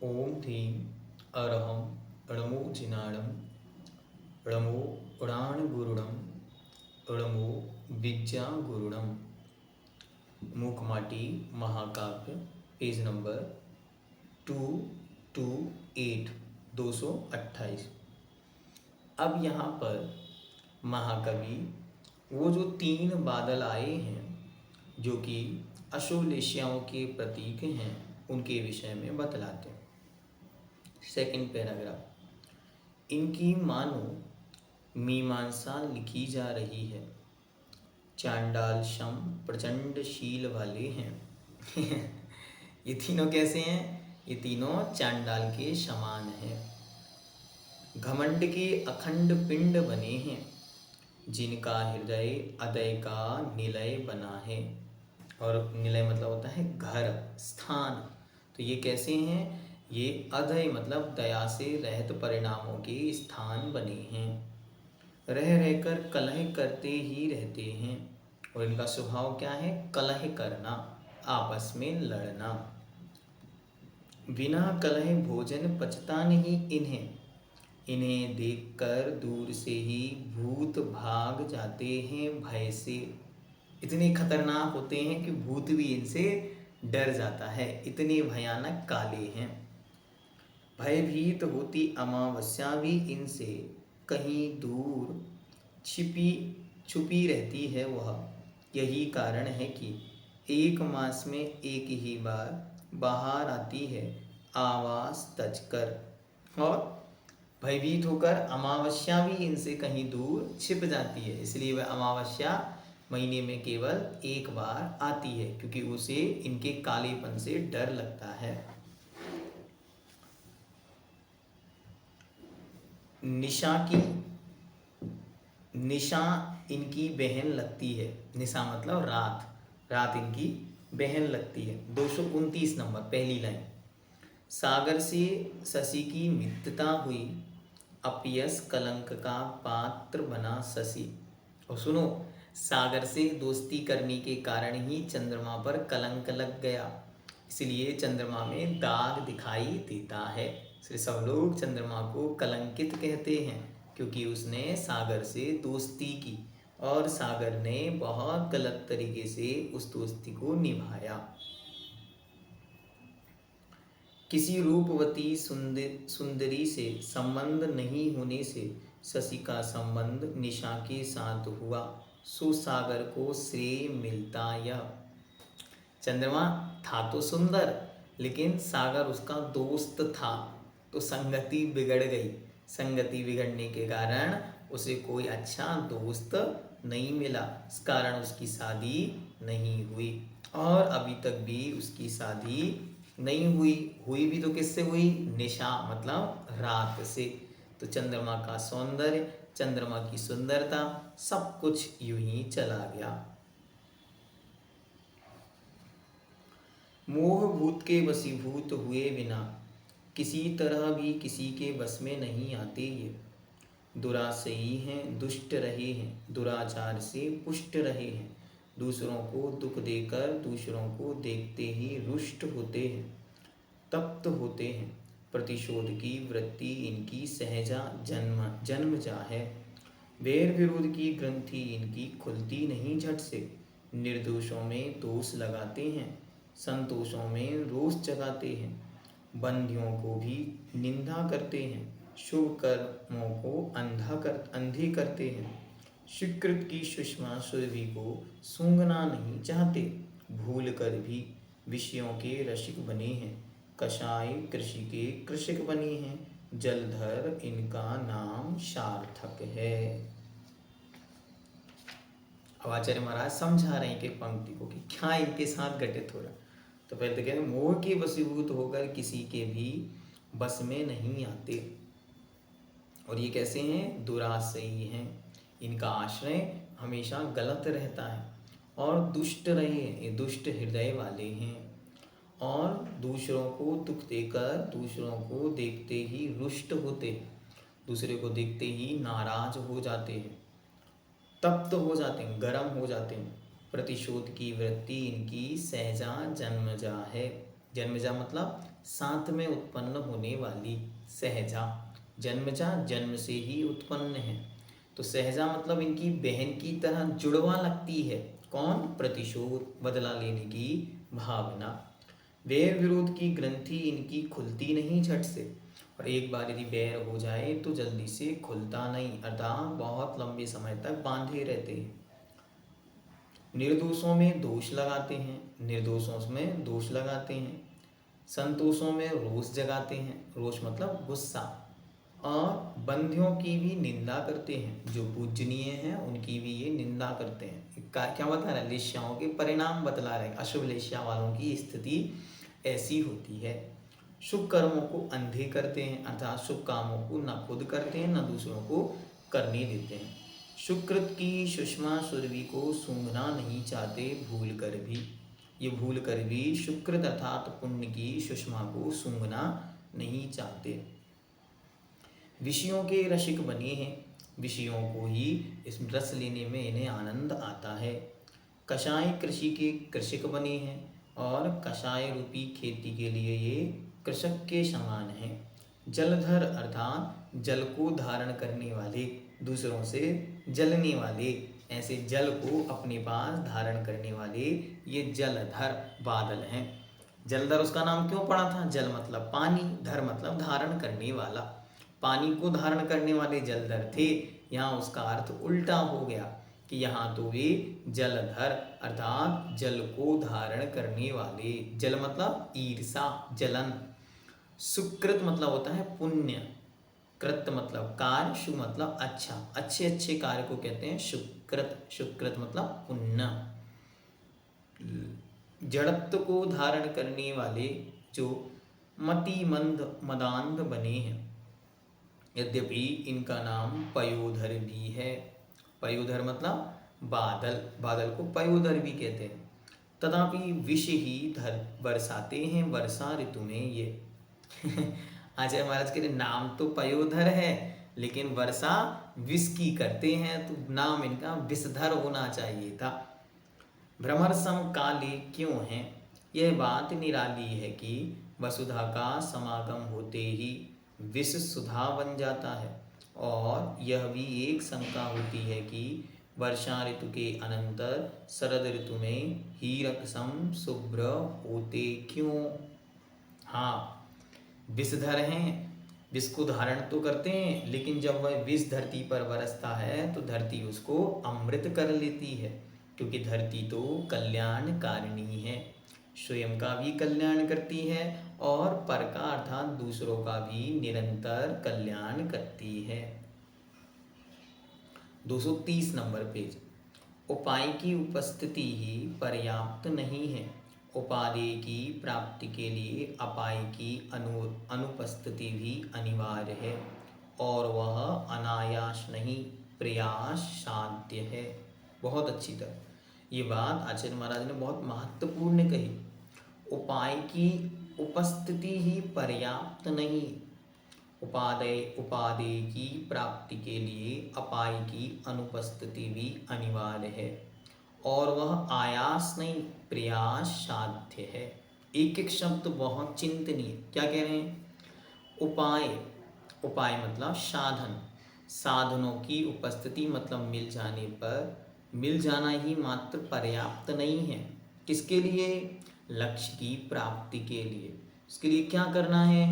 ओम ह्रीं अरहं णमो जिनाणं णमो उड़ाणगुरुणं णमो विद्यागुरुणं। मूकमाटी महाकाव्य, page number 228, 228। अब यहाँ पर महाकवि वो जो 3 बादल आए हैं जो कि अशोलेष्याओं के प्रतीक हैं उनके विषय में बतलाते हैं। सेकंड पैराग्राफ, इनकी मानो मीमांसा लिखी जा रही है। चांडाल शम प्रचंड शील वाले हैं। ये तीनों कैसे हैं? ये तीनों चांडाल के समान हैं। घमंड के अखंड पिंड बने हैं, जिनका हृदय अदय का निलय बना है। और निलय मतलब होता है घर, स्थान। तो ये कैसे हैं? ये अदय मतलब दया से रहित परिणामों के स्थान बने हैं। रह रहकर कलह करते ही रहते हैं। और इनका स्वभाव क्या है? कलह करना, आपस में लड़ना। बिना कलह भोजन पचता नहीं इन्हें। इन्हें देखकर दूर से ही भूत भाग जाते हैं भय से। इतने खतरनाक होते हैं कि भूत भी इनसे डर जाता है, इतने भयानक काले हैं। भयभीत होती अमावस्या भी इनसे कहीं दूर छुपी रहती है वह। यही कारण है कि एक मास में एक ही बार बाहर आती है आवास तजकर। और भयभीत होकर अमावस्या भी इनसे कहीं दूर छिप जाती है, इसलिए वह अमावस्या महीने में केवल एक बार आती है, क्योंकि उसे इनके कालेपन से डर लगता है। निशा इनकी बहन लगती है। निशा मतलब रात, रात इनकी बहन लगती है। 229 नंबर, पहली लाइन। सागर से शशि की मित्रता हुई, अपयस कलंक का पात्र बना शशि। और सुनो, सागर से दोस्ती करने के कारण ही चंद्रमा पर कलंक लग गया, इसलिए चंद्रमा में दाग दिखाई देता है। इसलिए सब लोग चंद्रमा को कलंकित कहते हैं, क्योंकि उसने सागर से दोस्ती की और सागर ने बहुत गलत तरीके से उस दोस्ती को निभाया। किसी रूपवती सुंदरी से संबंध नहीं होने से शशि का संबंध निशा के साथ हुआ, सो सागर को श्रेय मिलता। यह चंद्रमा था तो सुंदर, लेकिन सागर उसका दोस्त था, तो संगति बिगड़ गई। संगति बिगड़ने के कारण उसे कोई अच्छा दोस्त नहीं मिला, इस कारण उसकी शादी नहीं हुई। और अभी तक भी उसकी शादी नहीं हुई। हुई भी तो किससे हुई? निशा मतलब रात से। तो चंद्रमा का सौंदर्य, चंद्रमा की सुंदरता, सब कुछ यूं ही चला गया। मोह भूत के वशीभूत हुए बिना किसी तरह भी किसी के बस में नहीं आते। ये दुरासई हैं, दुष्ट रहे हैं, दुराचार से पुष्ट रहे हैं। दूसरों को दुख देकर दूसरों को देखते ही रुष्ट होते हैं, तप्त होते हैं। प्रतिशोध की वृत्ति इनकी सहजा जन्मजा है। वैर विरोध की ग्रंथि इनकी खुलती नहीं झट से। निर्दोषों में दोष लगाते हैं, संतोषों में रोष जगाते हैं। बंधियों को भी निंदा करते हैं, शुभ कर्मों को अंधे करते हैं। स्वीकृत की सुषमा सुरभि को सूंघना नहीं चाहते। भूल कर भी विषयों के रसिक बने हैं। कषाय कृषि के कृषक बने हैं। जलधर इनका नाम सार्थक है। अब आचार्य महाराज समझा रहे हैं कि पंक्ति को कि क्या इनके साथ घटित हो रहा। तो पहले तो कहते हैं मोह के वशीभूत होकर किसी के भी बस में नहीं आते। और ये कैसे हैं? दुरासई हैं, इनका आश्रय हमेशा गलत रहता है। और दुष्ट रहे, ये दुष्ट हृदय वाले हैं। और दूसरों को दुख देकर दूसरों को देखते ही रुष्ट होते हैं, दूसरे को देखते ही नाराज हो जाते हैं, तप्त हो जाते हैं, गर्म हो जाते हैं। प्रतिशोध की वृत्ति इनकी सहजा जन्मजा है। जन्मजा मतलब साथ में उत्पन्न होने वाली। सहजा जन्मजा जन्म से ही उत्पन्न है। तो सहजा मतलब इनकी बहन की तरह जुड़वा लगती है। कौन? प्रतिशोध, बदला लेने की भावना। वैर विरोध की ग्रंथि इनकी खुलती नहीं झट से, और एक बार यदि वैर हो जाए तो जल्दी से खुलता नहीं, अर्थात बहुत लंबे समय तक बांधे रहते हैं। निर्दोषों में दोष लगाते हैं, निर्दोषों में दोष लगाते हैं। संतोषों में रोष जगाते हैं, रोष मतलब गुस्सा। और बंधियों की भी निंदा करते हैं, जो पूजनीय हैं उनकी भी ये निंदा करते हैं। क्या बता रहा है? लेश्याओं के परिणाम बतला रहे हैं। अशुभ लेश्या वालों की स्थिति ऐसी होती है। शुभ कर्मों को अंधे करते हैं, अर्थात शुभ कामों को न खुद करते हैं न दूसरों को करने देते हैं। सुकृत की सुषमा सुरभि को सूंघना नहीं चाहते भूल कर भी। ये भूल कर भी सुकृत अर्थात पुण्य की सुषमा को सूंघना नहीं चाहते। विषयों के रसिक बने हैं, विषयों को ही इस रस लेने में इन्हें आनंद आता है। कषाय कृषि के कृषक बने हैं, और कषाय रूपी खेती के लिए ये कृषक के समान हैं। जलधर अर्थात जल को धारण करने वाले, दूसरों से जलने वाले, ऐसे जल को अपने पास धारण करने वाले ये जलधर बादल हैं। जलधर उसका नाम क्यों पड़ा था? जल मतलब पानी, धर मतलब धारण करने वाला। पानी को धारण करने वाले जलधर थे, यहाँ उसका अर्थ उल्टा हो गया कि यहाँ तो वे जलधर अर्थात जल को धारण करने वाले। जल मतलब ईर्षा, जलन। सुकृत मतलब होता है पुण्य, कृत मतलब कार्य, शु मतलब अच्छा, अच्छे अच्छे कार्य को कहते हैं सुकृत। सुकृत मतलब पुण्य। जड़त्व को धारण करने वाले जो मतिमंद मदांध बने हैं। यद्यपि इनका नाम पयोधर भी है। पयोधर मतलब बादल, बादल को पयोधर भी कहते हैं। तथापि विष ही धर बरसाते हैं वर्षा ऋतु में ये। आचार्य महाराज के नाम तो पयोधर है, लेकिन वर्षा विष की करते हैं, तो नाम इनका विषधर होना चाहिए था। भ्रमर समकाले क्यों हैं? यह बात निराली है कि वसुधा का समागम होते ही विष सुधा बन जाता है, और यह भी एक शंका होती है कि वर्षा ऋतु के अनंतर शरद ऋतु में हीरक सम शुभ्र होते क्यों? हाँ, विषधर हैं, विष को धारण तो करते हैं, लेकिन जब वह विष धरती पर बरसता है तो धरती उसको अमृत कर लेती है, क्योंकि धरती तो कल्याणकारिणी है, स्वयं का भी कल्याण करती है और पर का अर्थात दूसरों का भी निरंतर कल्याण करती है। 230 नंबर पेज। उपाय की उपस्थिति ही पर्याप्त नहीं है, उपादेय की प्राप्ति के लिए अपाय की अनुपस्थिति भी अनिवार्य है, और वह अनायास नहीं प्रयास साध्य है। बहुत अच्छी तरह ये बात आचार्य महाराज ने बहुत महत्वपूर्ण कही। उपाय की उपस्थिति ही पर्याप्त नहीं, उपादेय की प्राप्ति के लिए अपाय की अनुपस्थिति भी अनिवार्य है, और वह आयास नहीं प्रयास साध्य है। एक एक शब्द बहुत चिंतनीय। क्या कह रहे हैं? उपाय, उपाय मतलब साधन, साधनों की उपस्थिति मतलब मिल जाने पर, मिल जाना ही मात्र पर्याप्त नहीं है। किसके लिए? लक्ष्य की प्राप्ति के लिए। उसके लिए क्या करना है?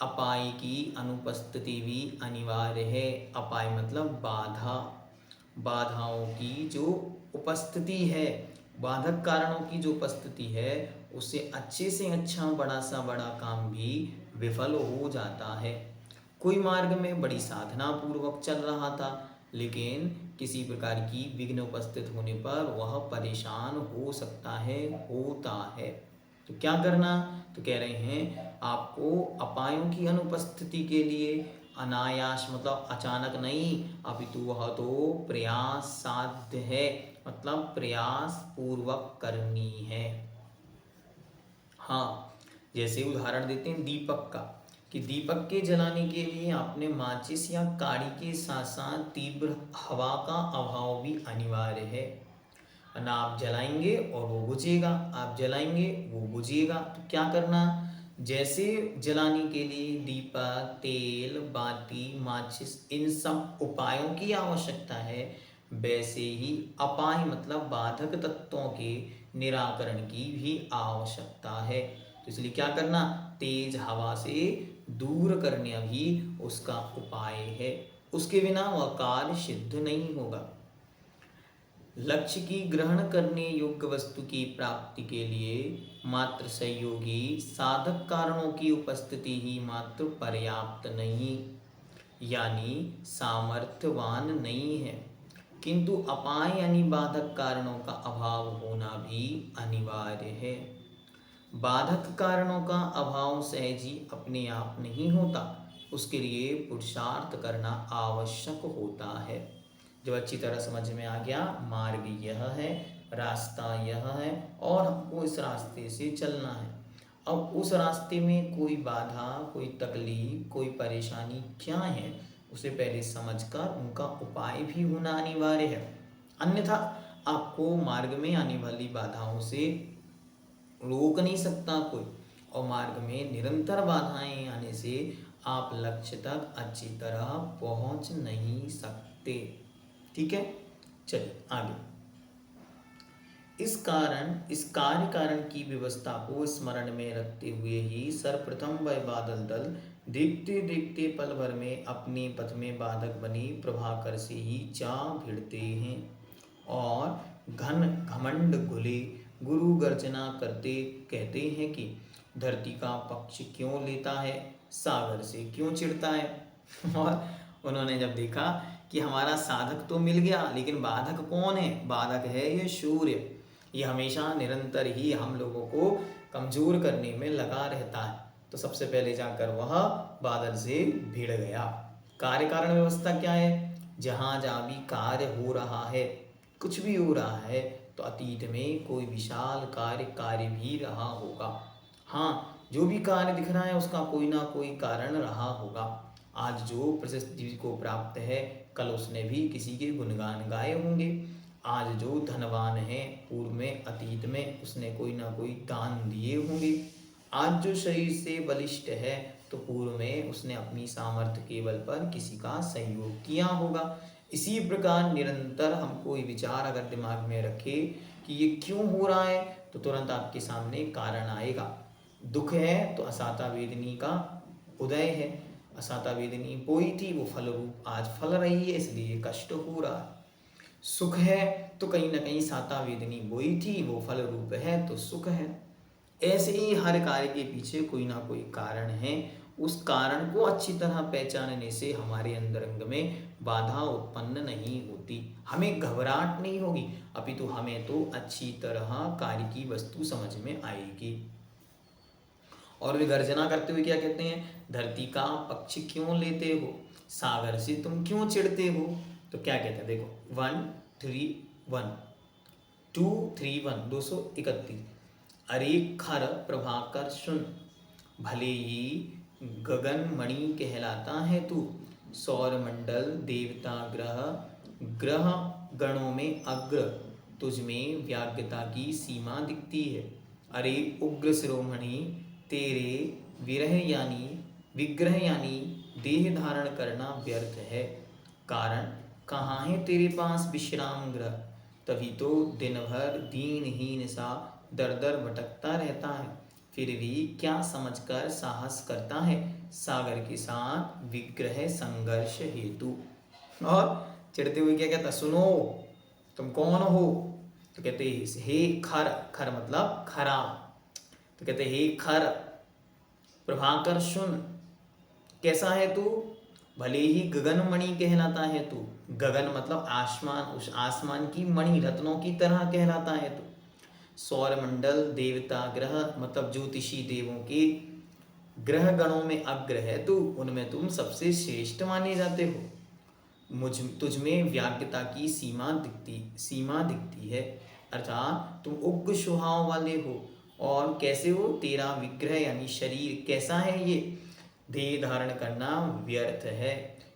अपाय की अनुपस्थिति भी अनिवार्य है। अपाय मतलब बाधा, बाधाओं की जो उपस्थिति है, बाधक कारणों की जो उपस्थिति है, उससे अच्छे से अच्छा बड़ा सा बड़ा काम भी विफल हो जाता है। कोई मार्ग में बड़ी साधना पूर्वक चल रहा था, लेकिन किसी प्रकार की विघ्न उपस्थित होने पर वह परेशान हो सकता है, होता है। तो क्या करना? तो कह रहे हैं आपको अपायों की अनुपस्थिति के लिए अनायास मतलब अचानक नहीं, अपितु वह तो प्रयास साध्य है, मतलब प्रयास पूर्वक करनी है। हाँ, जैसे उदाहरण देते हैं दीपक का, कि दीपक के जलाने के लिए आपने माचिस या काड़ी के साथ साथ तीव्र हवा का अभाव भी अनिवार्य है। ना आप जलाएंगे और वो बुझेगा, आप जलाएंगे वो बुझेगा। तो क्या करना? जैसे जलाने के लिए दीपक, तेल, बाती, माचिस, इन सब उपायों की आवश्यकता है, वैसे ही अपाय मतलब बाधक तत्वों के निराकरण की भी आवश्यकता है। तो इसलिए क्या करना, तेज हवा से दूर करना भी उसका उपाय है। उसके बिना वह कार्य सिद्ध नहीं होगा। लक्ष्य की ग्रहण करने योग्य वस्तु की प्राप्ति के लिए मात्र सहयोगी साधक कारणों की उपस्थिति ही मात्र पर्याप्त नहीं, यानी सामर्थ्यवान नहीं है, किंतु अपाय यानी बाधक कारणों का अभाव होना भी अनिवार्य है। बाधक कारणों का अभाव सहज ही अपने आप नहीं होता, उसके लिए पुरुषार्थ करना आवश्यक होता है। जब अच्छी तरह समझ में आ गया, मार्ग यह है, रास्ता यह है और हमको इस रास्ते से चलना है। अब उस रास्ते में कोई बाधा, कोई तकलीफ, कोई परेशानी क्या है, उसे पहले समझकर उनका उपाय भी होना अनिवार्य है। अन्यथा आपको मार्ग में आने वाली बाधाओं से रोक नहीं सकता कोई, और मार्ग में निरंतर बाधाएं आने से आप लक्ष्य तक अच्छी तरह पहुंच नहीं सकते। ठीक है, चलिए आगे। इस कार्य कारण की व्यवस्था को स्मरण में रखते हुए ही सर्वप्रथम वह बादल दल देखते देखते पल भर में अपने पथ में बाधक बनी प्रभाकर से ही जा भिड़ते हैं और घन घमंड घुले गुरु गर्जना करते कहते हैं कि धरती का पक्ष क्यों लेता है, सागर से क्यों चिढ़ता है। और उन्होंने जब देखा कि हमारा साधक तो मिल गया, लेकिन बाधक कौन है, बाधक है ये सूर्य। ये हमेशा निरंतर ही हम लोगों को कमजोर करने में लगा रहता है। तो सबसे पहले जाकर वह बादल से भिड़ गया। कार्य कारण व्यवस्था क्या है, जहाँ जहाँ भी कार्य हो रहा है, कुछ भी हो रहा है, तो अतीत में कोई विशाल कार्य भी रहा होगा। हाँ, जो भी कार्य दिख रहा है उसका कोई ना कोई कारण रहा होगा। आज जो प्रशस्ति को प्राप्त है, कल उसने भी किसी के गुणगान गाए होंगे। आज जो धनवान है, पूर्व में अतीत में उसने कोई ना कोई दान दिए होंगे। आज जो शरीर से बलिष्ठ है, तो पूर्व में उसने अपनी सामर्थ्य के बल पर किसी का सहयोग किया होगा। इसी प्रकार निरंतर हम कोई विचार अगर दिमाग में रखे कि ये क्यों हो रहा है, तो तुरंत आपके सामने कारण आएगा। दुख है तो असाता वेदनी का उदय है, असाता वेदनी बोई थी, वो फल रूप आज फल रही है, इसलिए कष्ट हो रहा है। सुख है तो कहीं ना कहीं साता वेदनी बोई थी, वो फल रूप है तो सुख है। ऐसे ही हर कार्य के पीछे कोई ना कोई कारण है। उस कारण को अच्छी तरह पहचानने से हमारे अंतरंग में बाधा उत्पन्न नहीं होती, हमें घबराहट नहीं होगी, अपितु हमें तो अच्छी तरह कार्य की वस्तु समझ में आएगी। और वे गर्जना करते हुए क्या कहते हैं, धरती का पक्ष क्यों लेते हो, सागर से तुम क्यों चिढ़ते हो। तो क्या कहते हैं, देखो 1 3 1 2 3 1 231। अरे खर प्रभाकर सुन, भले ही गगन मणि कहलाता है तू, सौर मंडल देवता ग्रह ग्रह गणों में अग्र, तुझ में व्याज्ञता की सीमा दिखती है। अरे उग्र शिरोमणि, तेरे विरह यानी विग्रह यानी देह धारण करना व्यर्थ है। कारण कहाँ है तेरे पास विश्राम ग्रह, तभी तो दिन भर दीनहीन सा दर दर भटकता रहता है। फिर भी क्या समझकर साहस करता है, सागर के साथ विग्रह संघर्ष हेतु। और चिढ़ते हुए क्या कहता, सुनो तुम कौन हो। तो कहते हे खर, खर मतलब खराब। तो कहते हे खर प्रभाकर सुन, कैसा है तू, भले ही गगन मणि कहलाता है तू, गगन मतलब आसमान, उस आसमान की मणि रत्नों की तरह कहलाता है तू। सौर मंडल देवता ग्रह मतलब ज्योतिषी देवों के ग्रह गणों में अग्र है तू, उनमें तुम सबसे श्रेष्ठ माने जाते हो। तुझ में व्याज्ञता की सीमा दिखती है, अर्थात तुम उग्र स्वभाव वाले हो। और कैसे हो, तेरा विग्रह यानी शरीर कैसा है, ये देह धारण करना व्यर्थ है,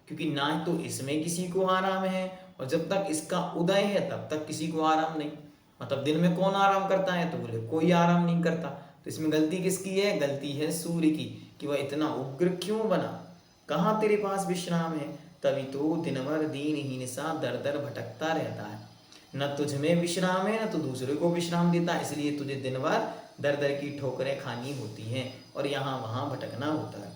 क्योंकि ना तो इसमें किसी को आराम है, और जब तक इसका उदय है तब तक किसी को आराम नहीं। मतलब दिन में कौन आराम करता है, तो बोले कोई आराम नहीं करता। तो इसमें गलती किसकी है? गलती है सूर्य की, कि वह इतना उग्र क्यों बना। कहाँ तेरे पास विश्राम है? तभी तो दिन भर दीनहीन सा दर दर भटकता रहता है। न तुझ में विश्राम है, न तो दूसरे को विश्राम देता है, इसलिए तुझे दिन भर दर दर की ठोकरें खानी होती हैं और यहाँ वहाँ भटकना होता है।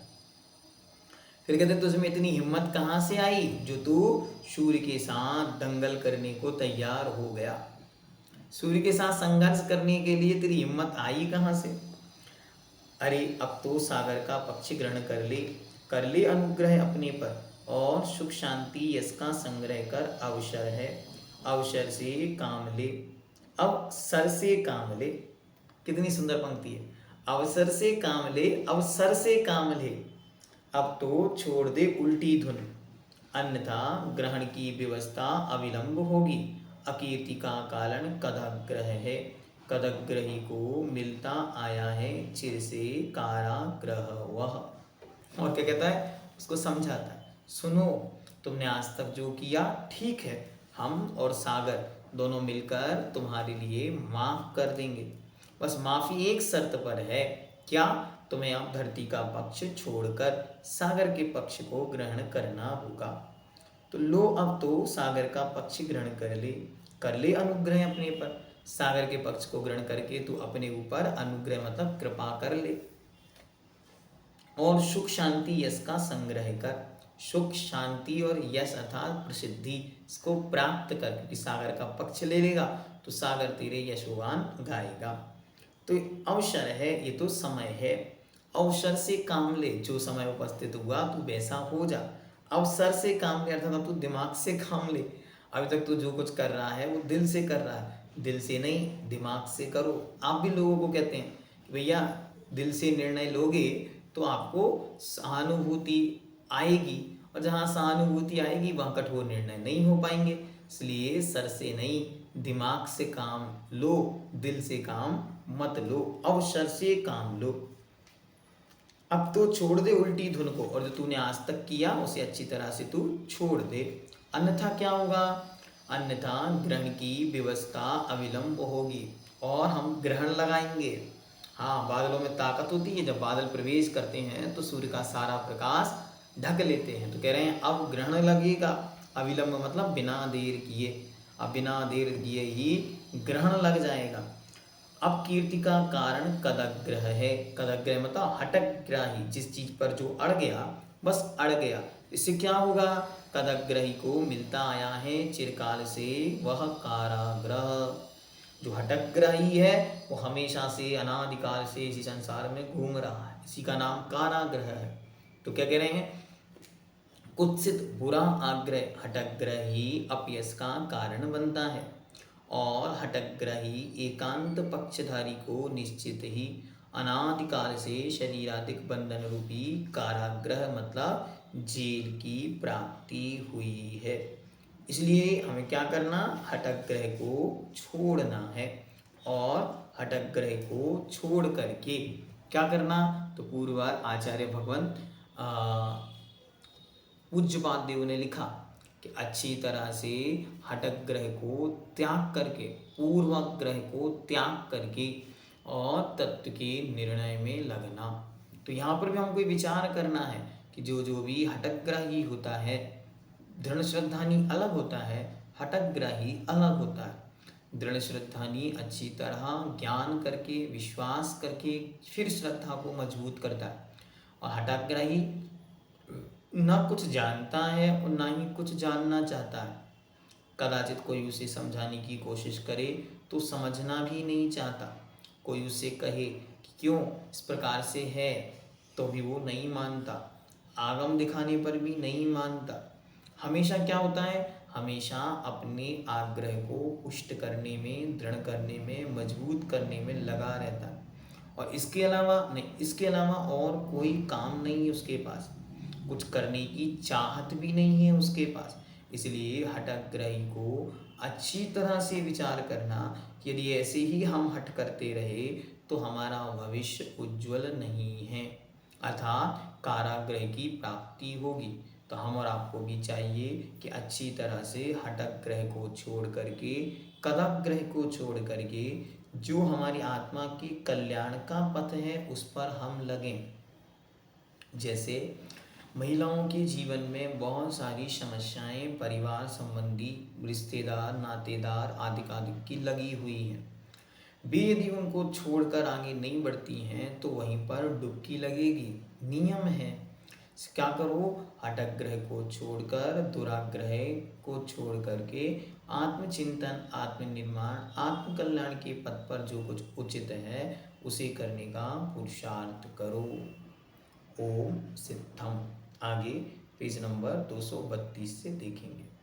फिर कहते तुझमें इतनी हिम्मत कहाँ से आई जो तू सूर्य के साथ दंगल करने को तैयार हो गया। सूर्य के साथ संघर्ष करने के लिए तेरी हिम्मत आई कहाँ से? अरे अब तो सागर का पक्ष ग्रहण कर ले अनुग्रह अपने पर, और सुख शांति यश का संग्रह कर। अवसर है अवसर से काम ले, अब सर से काम ले। कितनी सुंदर पंक्ति है। अवसर से काम ले, अवसर से काम ले, अब तो छोड़ दे उल्टी धुन, अन्यथा ग्रहण की व्यवस्था अविलंब होगी। अकीर्ति का कारण कदाग्रह है, कदग्रही को मिलता आया है चिर से काराग्रह वह। और क्या कहता है? उसको समझाता है, सुनो तुमने आज तक जो किया ठीक है, हम और सागर दोनों मिलकर तुम्हारे लिए माफ कर देंगे। बस माफी एक शर्त पर है। क्या? तुम्हें अब धरती का पक्ष छोड़कर सागर के पक्ष को ग्रहण करना होगा। तो लो अब तो सागर का पक्ष ग्रहण कर ले अनुग्रह अपने पर। सागर के पक्ष को ग्रहण करके तू अपने ऊपर अनुग्रह मतलब कृपा कर ले, और सुख शांति यश का संग्रह कर। सुख शांति और यश अर्थात प्रसिद्धि इसको प्राप्त कर, क्योंकि सागर का पक्ष ले लेगा तो सागर तेरे यशोगान गाएगा। तो अवसर है, ये तो समय है। अवसर से काम ले, जो समय उपस्थित हुआ तू वैसा हो जा। अवसर से काम ले अर्थात अब तू दिमाग से काम ले। अभी तक तू जो कुछ कर रहा है वो दिल से कर रहा है, दिल से नहीं दिमाग से करो। आप भी लोगों को कहते हैं कि भैया दिल से निर्णय लोगे तो आपको सहानुभूति आएगी, और जहाँ सहानुभूति आएगी वहाँ कठोर निर्णय नहीं हो पाएंगे। इसलिए सर से नहीं दिमाग से काम लो, दिल से काम मत लो, अवसर से काम लो। अब तो छोड़ दे उल्टी धुन को, और जो तूने आज तक किया उसे अच्छी तरह से तू छोड़ दे, अन्यथा क्या होगा? अन्यथा ग्रहण की व्यवस्था अविलंब होगी और हम ग्रहण लगाएंगे। हाँ, बादलों में ताकत होती है, जब बादल प्रवेश करते हैं तो सूर्य का सारा प्रकाश ढक लेते हैं। तो कह रहे हैं अब ग्रहण लगेगा। अविलंब मतलब बिना देर किए, अब बिना देर किए ही ग्रहण लग जाएगा। अब कीर्ति का कारण कदग्रह है। कदग्रह मतलब हटग्राही, जिस चीज पर जो अड़ गया बस अड़ गया। इससे क्या होगा? कदग्रही को मिलता आया है चिरकाल से वह काराग्रह। जो हटग्राही है वो हमेशा से अनादिकाल से इसी संसार में घूम रहा है, इसी का नाम काराग्रह है। तो क्या कह रहे हैं? कुत्सित बुरा आग्रह हटग्रही अपयश का कारण बनता है, और हटग्रही एकांत पक्षधारी को निश्चित ही अनादिकाल से शरीराधिक बंधन रूपी काराग्रह मतलब जेल की प्राप्ति हुई है। इसलिए हमें क्या करना? हटग्रह को छोड़ना है, और हटग्रह को छोड़ करके क्या करना? तो पूर्ववार आचार्य भगवान पूज्यपाद देव ने लिखा कि अच्छी तरह से हटग्रह को त्याग करके, पूर्वाग्रह को त्याग करके और तत्व के निर्णय में लगना। तो यहाँ पर भी हमको विचार करना है कि जो जो भी हटग्राही होता है, दृढ़ श्रद्धानी अलग होता है, हटग्राही अलग होता है। दृढ़ श्रद्धानी अच्छी तरह ज्ञान करके विश्वास करके फिर श्रद्धा को मजबूत करता है, और हटग्राही न कुछ जानता है और ना ही कुछ जानना चाहता है। कदाचित कोई उसे समझाने की कोशिश करे तो समझना भी नहीं चाहता। कोई उसे कहे कि क्यों इस प्रकार से है तो भी वो नहीं मानता। आगम दिखाने पर भी नहीं मानता। हमेशा क्या होता है? हमेशा अपने आग्रह को पुष्ट करने में, दृढ़ करने में, मजबूत करने में लगा रहता है, और इसके अलावा और कोई काम नहीं है उसके पास, कुछ करने की चाहत भी नहीं है उसके पास। इसलिए हटग्रही को अच्छी तरह से विचार करना कि यदि ऐसे ही हम हट करते रहे तो हमारा भविष्य उज्जवल नहीं है, अर्थात कारागृह की प्राप्ति होगी। तो हम और आपको भी चाहिए कि अच्छी तरह से हटग्रह को छोड़ करके, कदाग्रह को छोड़ करके जो हमारी आत्मा के कल्याण का पथ है उस पर हम लगें। जैसे महिलाओं के जीवन में बहुत सारी समस्याएं परिवार संबंधी, रिश्तेदार, नातेदार आदि आदि की लगी हुई हैं। वे यदि उनको छोड़कर आगे नहीं बढ़ती हैं तो वहीं पर डुबकी लगेगी। नियम है, क्या करो, हठग्रह को छोड़कर, दुराग्रह को छोड़ करके आत्मचिंतन, आत्मनिर्माण, आत्मकल्याण के पथ पर जो कुछ उचित है उसे करने का पुरुषार्थ करो। ओम सिद्धम। आगे पेज नंबर 232 से देखेंगे।